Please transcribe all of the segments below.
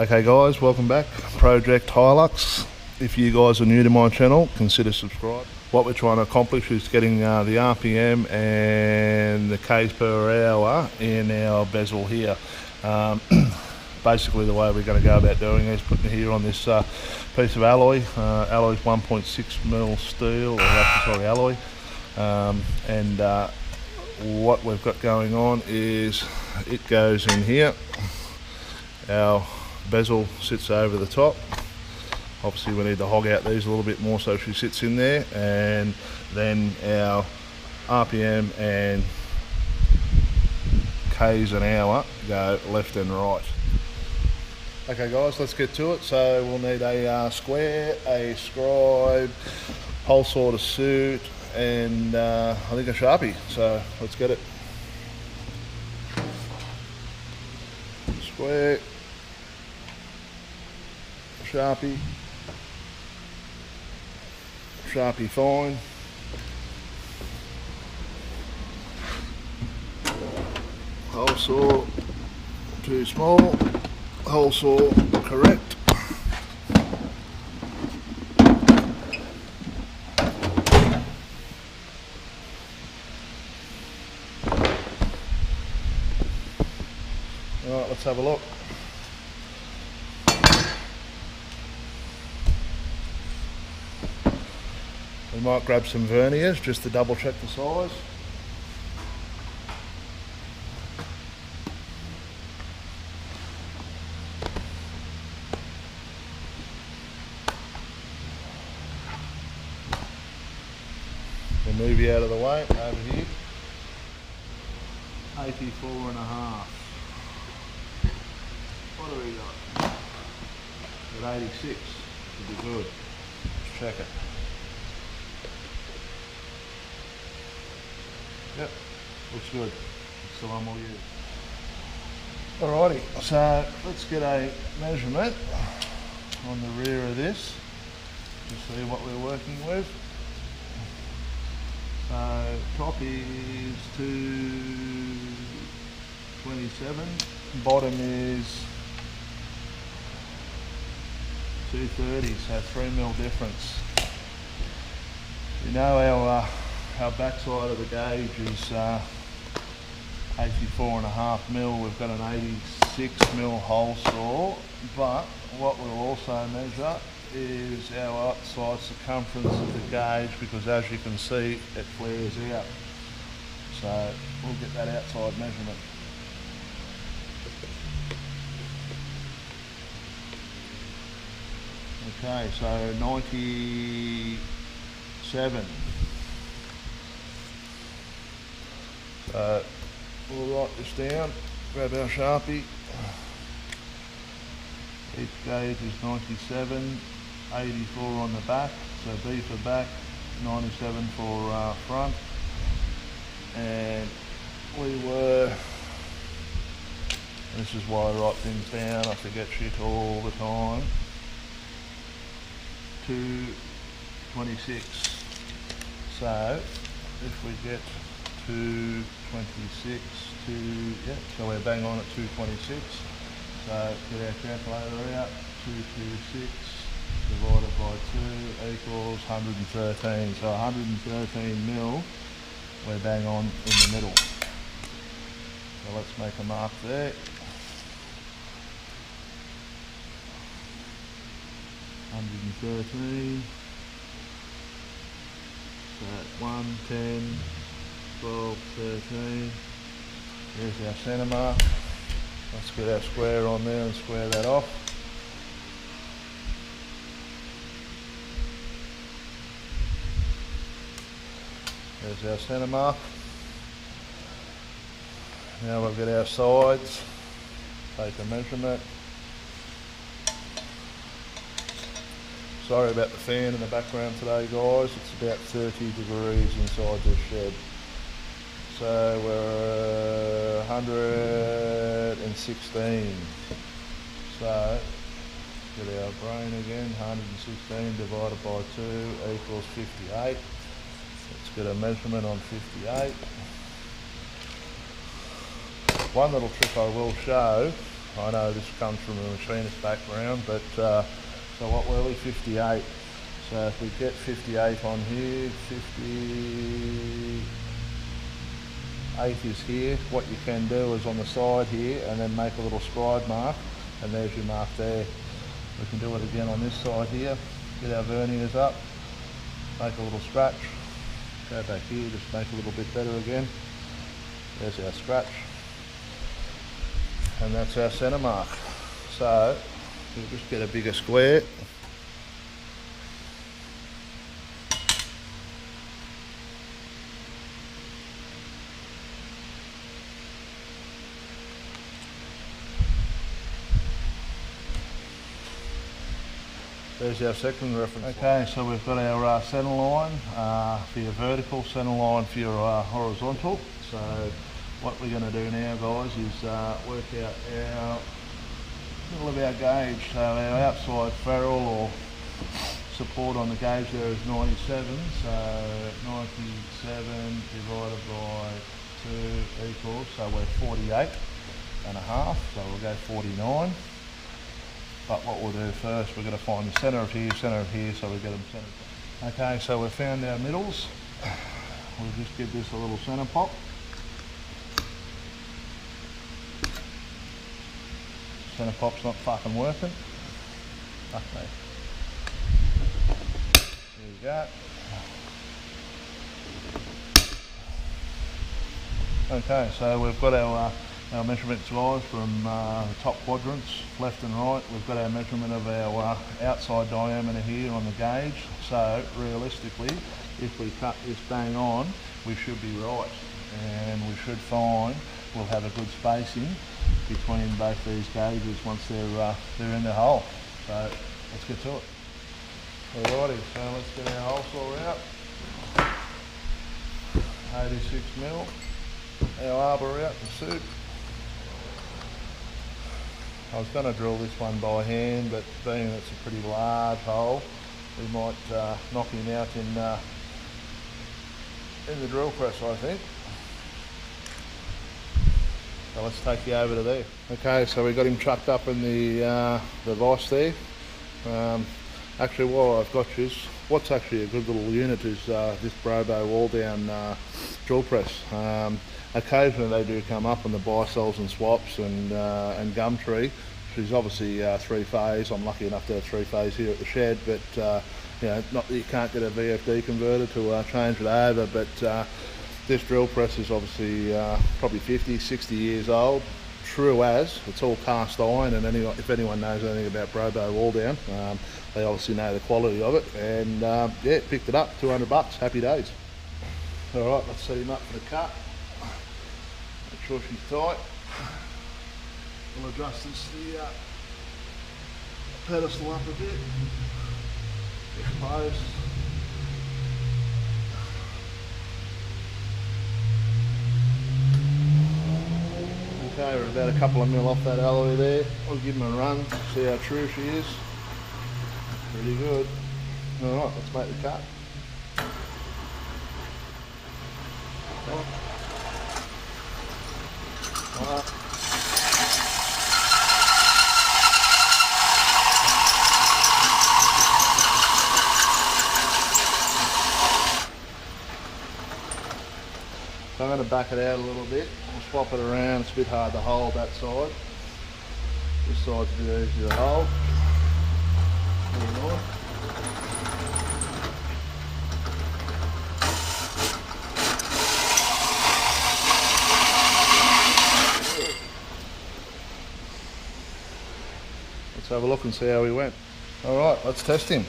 Okay guys, welcome back. Project Hi-Lux. If you guys are new to my channel, consider subscribe. What we're trying to accomplish is getting the RPM and the Ks per hour in our bezel here. Basically the way we're going to go about doing it is putting it here on this piece of alloy. Alloy's 1.6mm steel, or alloy. What we've got going on is it goes in here. Our bezel sits over the top. Obviously we need to hog out these a little bit more so she sits in there, and then our RPM and Ks an hour go left and right. Okay guys, let's get to it. So we'll need a square, a scribe, hole saw to suit, and I think a Sharpie. So let's get it. Square, Sharpie, Sharpie fine, hole saw too small, hole saw correct. Alright, let's have a look. We might grab some verniers just to double check the size. We'll move you out of the way, over here. 84.5. What do we got? At 86, should be good. Let's check it. Yep, looks good. It's the one we'll use. Alrighty, so let's get a measurement on the rear of this to see what we're working with. So top is 227, bottom is 230, so 3mm difference. You know our backside of the gauge is 84.5mm. We've got an 86mm hole saw, but what we'll also measure is our outside circumference of the gauge, because as you can see it flares out. So we'll get that outside measurement. Okay, so 97. So we'll write this down, grab our Sharpie. Each gauge is 97, 84 on the back, so B for back, 97 for front. And we were, this is why I write things down, I forget shit all the time, 226. So if we get 226 to, yeah, so we're bang on at 226. So get our calculator out, 226 divided by 2 equals 113. So 113mm, we're bang on in the middle. So let's make a mark there. 113. So 1, 10, 12, 13. There's our centre mark. Let's get our square on there and square that off. There's our centre mark. Now we'll get our sides. Take a measurement. Sorry about the fan in the background today guys, it's about 30 degrees inside this shed. So we're 116. So get our brain again, 116 divided by 2 equals 58. Let's get a measurement on 58. One little trick I will show I know this comes from a machinist background, but so what were we, 58. So if we get 58 on here, 58 is here. What you can do is on the side here and then make a little scribe mark, and there's your mark there. We can do it again on this side here. Get our verniers up, make a little scratch, go back here, just make a little bit better again. There's our scratch, and that's our centre mark. So we'll just get a bigger square. There's our second reference. Okay, so we've got our centre line for your vertical, centre line for your horizontal. So what we're going to do now, guys, is work out our middle of our gauge. So our outside ferrule or support on the gauge there is 97. So 97 divided by 2 equals, so we're 48 and a half. So we'll go 49. But what we'll do first, we're going to find the centre of here, so we get them centred. Okay, so we've found our middles. We'll just give this a little centre pop. Centre pop's not fucking working. Okay. There you go. Okay, so we've got our measurements, guys, from the top quadrants, left and right. We've got our measurement of our outside diameter here on the gauge. So realistically, if we cut this bang on, we should be right, and we should find we'll have a good spacing between both these gauges once they're in the hole. So let's get to it. Alrighty, so let's get our hole saw out. 86mm. Our arbor out to suit. I was going to drill this one by hand, but being it's a pretty large hole, we might knock him out in the drill press, I think. So let's take you over to there. Okay, so we got him chucked up in the vise there. Actually, while I've got you, what's actually a good little unit is this Brobo wall down drill press. Occasionally they do come up on the bicells and swaps and Gumtree, which is obviously 3-phase. I'm lucky enough to have 3-phase here at the shed, but you know, not that you can't get a VFD converter to change it over, but this drill press is obviously probably 50, 60 years old. True as, it's all cast iron, and if anyone knows anything about Brobo wall down, they obviously know the quality of it, and yeah, picked it up, $200, happy days. Alright, let's set him up for the cut. Make sure she's tight. We'll adjust this the pedestal up a bit. Get close. Okay, we're about a couple of mil off that alloy there. We'll give him a run, see how true she is. Pretty good. Alright, let's make the cut. So I'm going to back it out a little bit. We'll swap it around. It's a bit hard to hold that side. This side's a bit easier to hold. Let's have a look and see how he went. Alright, let's test him.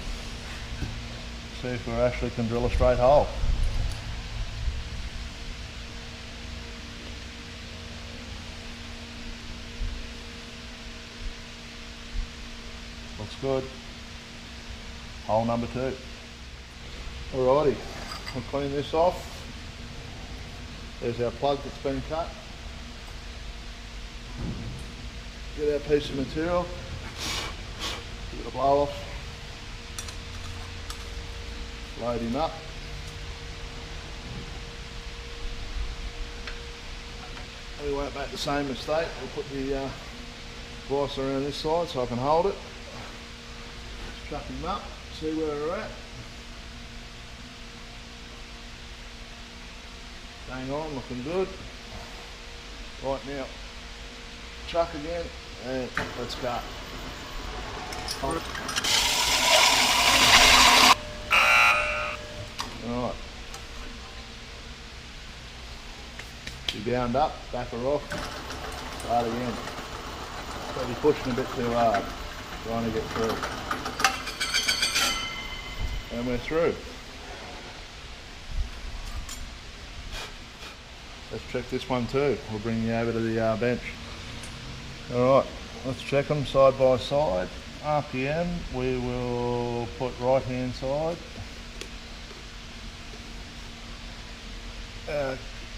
See if we actually can drill a straight hole. Looks good. Hole number 2. Alrighty, we'll clean this off. There's our plug that's been cut. Get our piece of material. Give it a blow off. Load him up. We won't make the same mistake. We'll put the twice around this side so I can hold it. Let's chuck him up, see where we're at. Hang on, looking good. Right now, chuck again, and let's go. Alright. You bound up, back her off, start again. So you're pushing a bit too hard, trying to get through. And we're through. Let's check this one too. We'll bring you over to the bench. Alright, let's check them side by side. RPM, we will put right hand side.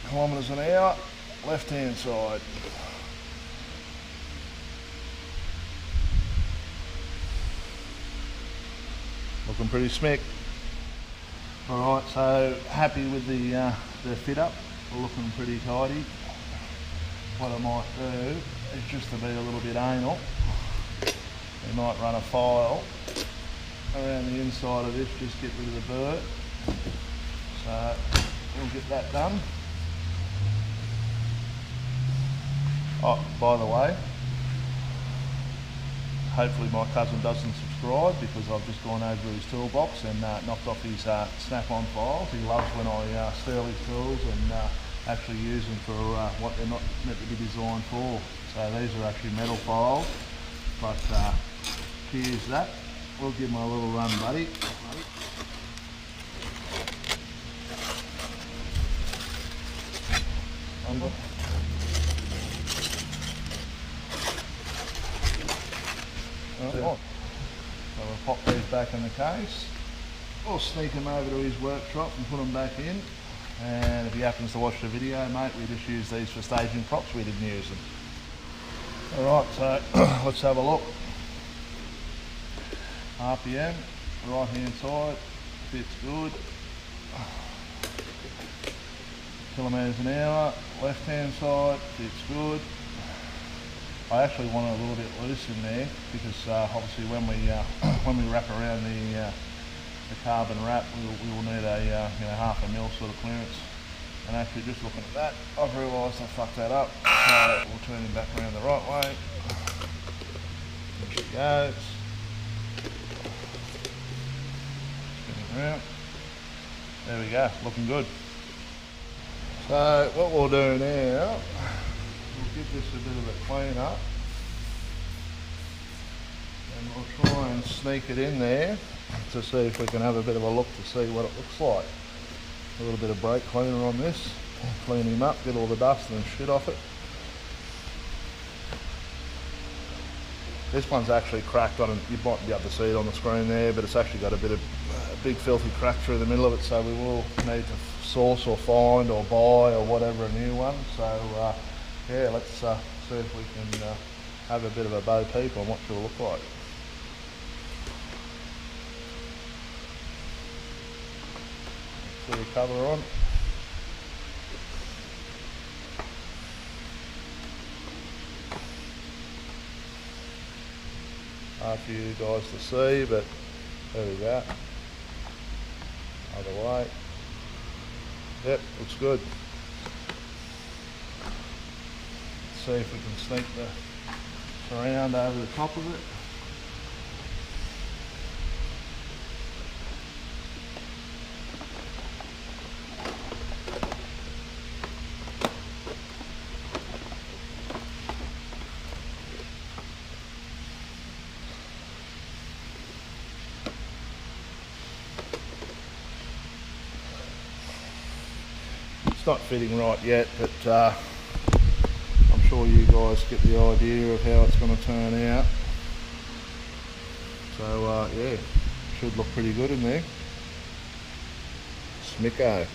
Kilometres an hour, left hand side. Looking pretty smick. Alright, so happy with the fit up. We're looking pretty tidy. What I might do is just to be a little bit anal, we might run a file around the inside of this, just get rid of the burr. So we'll get that done. Oh, by the way, hopefully my cousin doesn't subscribe because I've just gone over his toolbox and knocked off his snap-on files. He loves when I steal his tools and actually use them for what they're not meant to be designed for. So these are actually metal files, but here's that. We'll give him a little run, buddy. Under. So we'll pop these back in the case. We'll sneak him over to his workshop and put them back in. And if he happens to watch the video, mate, we just use these for staging props. We didn't use them. Alright, so let's have a look. RPM, right hand side, fits good. Kilometres an hour, left hand side, fits good. I actually want it a little bit loose in there because obviously when we wrap around the carbon wrap, we will need a half a mil sort of clearance. And actually, just looking at that, I've realised I fucked that up. So we'll turn him back around the right way. There she goes. Spin it around. There we go, looking good. So what we'll do now, we'll give this a bit of a clean up. And we'll try and sneak it in there to see if we can have a bit of a look to see what it looks like. A little bit of brake cleaner on this, clean him up, get all the dust and shit off it. This one's actually cracked on, you might be able to see it on the screen there, but it's actually got a bit of big filthy crack through the middle of it, so we will need to source or find or buy or whatever a new one. So yeah, let's see if we can have a bit of a bo peep on what it'll look like. Put the cover on. Hard for you guys to see, but there we go. Other way. Yep, looks good. Let's see if we can sneak the surround over the top of it. It's not fitting right yet, but I'm sure you guys get the idea of how it's going to turn out. So yeah, should look pretty good in there. Smicko.